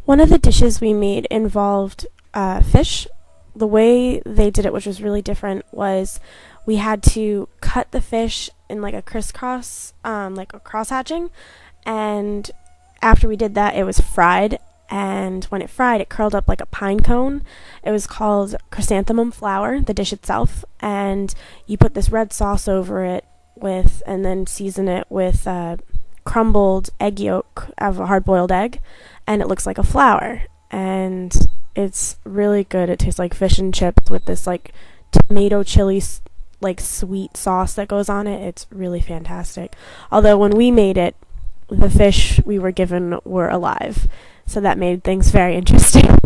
One of the dishes we made involved fish. The way they did it, which was really different, was we had to cut the fish in like a crisscross, like a cross hatching, and after we did that, it was fried. And when it fried, it curled up like a pine cone. It was called chrysanthemum flour, the dish itself, and you put this red sauce over it and then season it with crumbled egg yolk of a hard-boiled egg, and it looks like a flower. And it's really good. It tastes like fish and chips with this like tomato chili like sweet sauce that goes on it. It's really fantastic. Although when we made it, the fish we were given were alive, so that made things very interesting.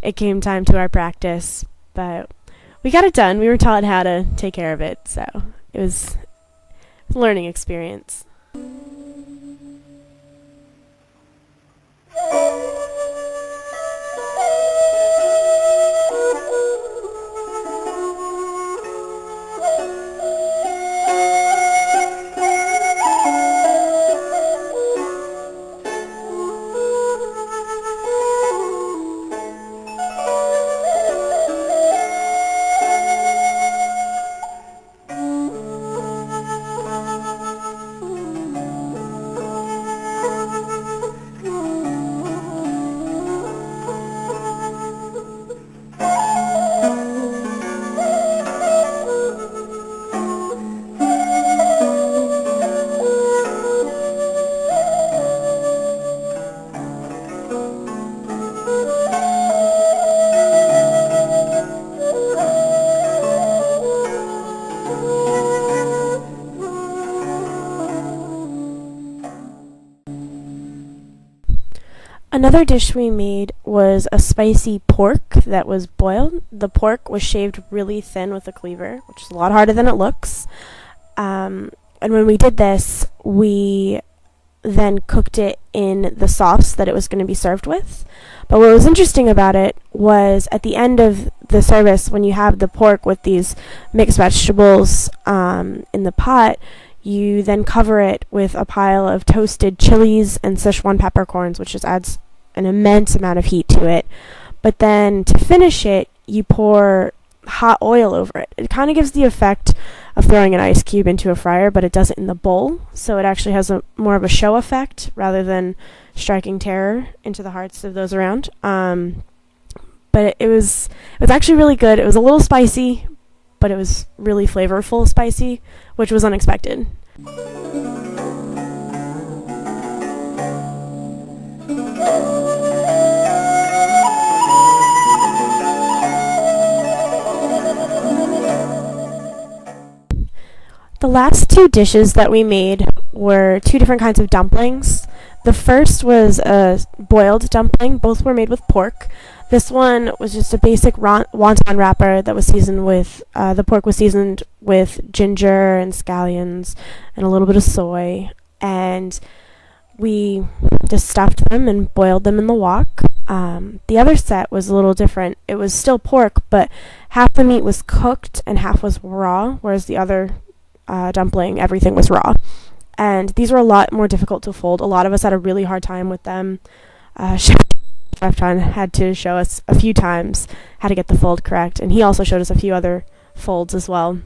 It came time to our practice, but we got it done. We were taught how to take care of it, so it was a learning experience. Another dish we made was a spicy pork that was boiled. The pork was shaved really thin with a cleaver, which is a lot harder than it looks. And when we did this, we then cooked it in the sauce that it was going to be served with. But what was interesting about it was at the end of the service, when you have the pork with these mixed vegetables in the pot, you then cover it with a pile of toasted chilies and Sichuan peppercorns, which just adds an immense amount of heat to it. But then to finish it, you pour hot oil over it. It kind of gives the effect of throwing an ice cube into a fryer, but it does it in the bowl, so it actually has more of a show effect rather than striking terror into the hearts of those around. But it was actually really good. It was a little spicy, but it was really flavorful spicy, which was unexpected. The last two dishes that we made were two different kinds of dumplings. The first was a boiled dumpling. Both were made with pork. This one was just a basic wonton wrapper that was seasoned with, the pork was seasoned with ginger and scallions and a little bit of soy. And we just stuffed them and boiled them in the wok. The other set was a little different. It was still pork, but half the meat was cooked and half was raw, whereas the other dumpling, everything was raw. And these were a lot more difficult to fold. A lot of us had a really hard time with them. Chef John had to show us a few times how to get the fold correct, and he also showed us a few other folds as well.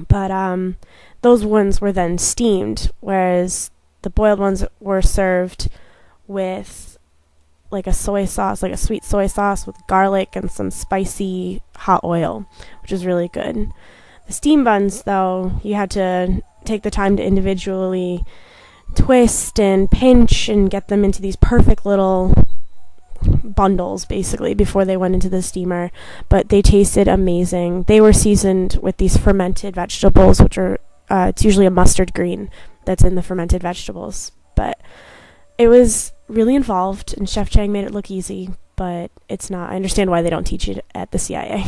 But those ones were then steamed, whereas the boiled ones were served with like a soy sauce, like a sweet soy sauce with garlic and some spicy hot oil, which was really good. The steam buns, though, you had to take the time to individually twist and pinch and get them into these perfect little bundles, basically, before they went into the steamer. But they tasted amazing. They were seasoned with these fermented vegetables, which are, it's usually a mustard green that's in the fermented vegetables. But it was really involved, and Chef Chang made it look easy, but it's not. I understand why they don't teach it at the CIA.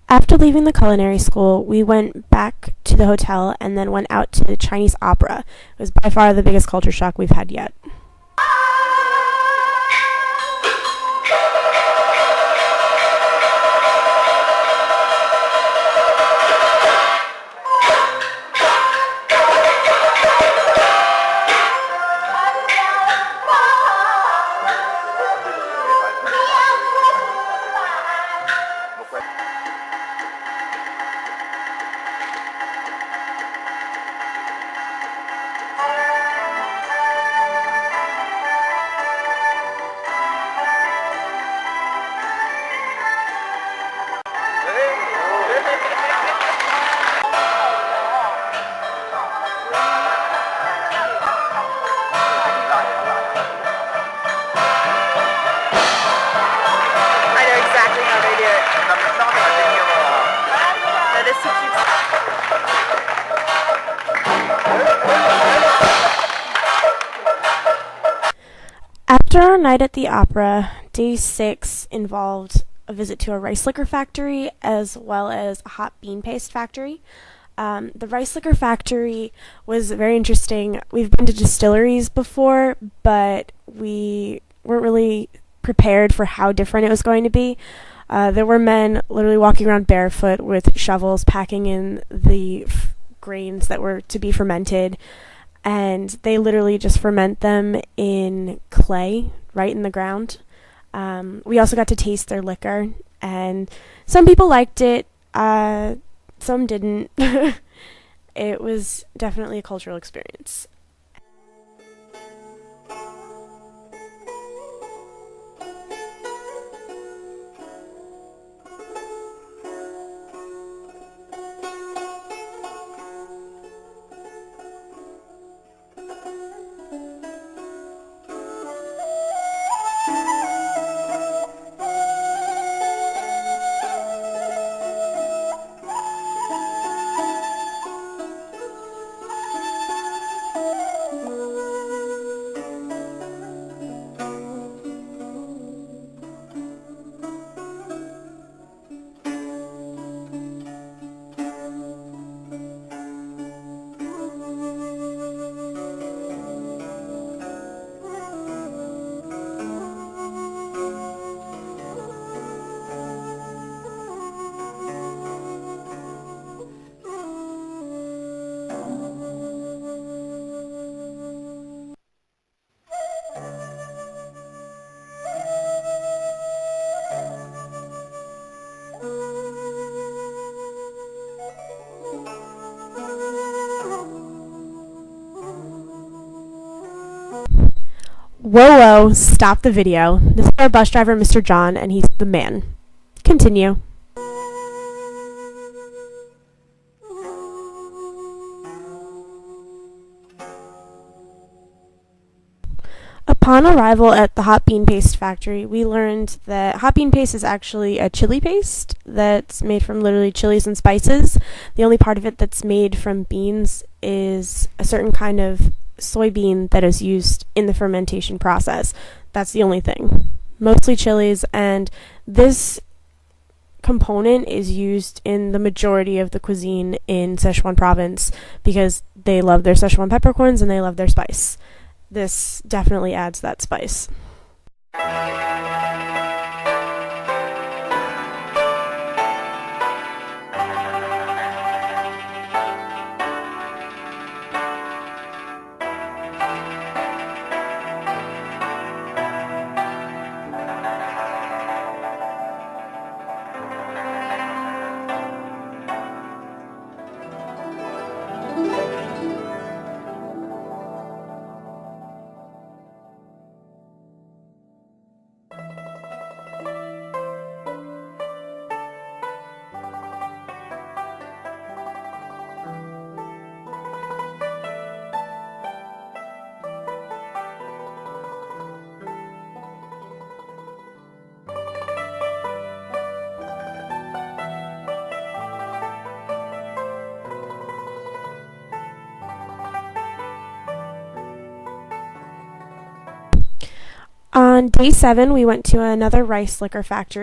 After leaving the culinary school, we went back to the hotel and then went out to the Chinese opera. It was by far the biggest culture shock we've had yet. After our night at the opera, day 6 involved a visit to a rice liquor factory as well as a hot bean paste factory. The rice liquor factory was very interesting. We've been to distilleries before, but we weren't really prepared for how different it was going to be. There were men literally walking around barefoot with shovels, packing in the grains that were to be fermented, and they literally just ferment them in clay right in the ground. We also got to taste their liquor, and some people liked it, some didn't. It was definitely a cultural experience. Whoa, whoa, stop the video. This is our bus driver, Mr. John, and he's the man. Continue. Upon arrival at the hot bean paste factory, we learned that hot bean paste is actually a chili paste that's made from literally chilies and spices. The only part of it that's made from beans is a certain kind of soybean that is used in the fermentation process. That's the only thing. Mostly chilies, and this component is used in the majority of the cuisine in Sichuan province because they love their Sichuan peppercorns and they love their spice. This definitely adds that spice. On day 7, we went to another rice liquor factory.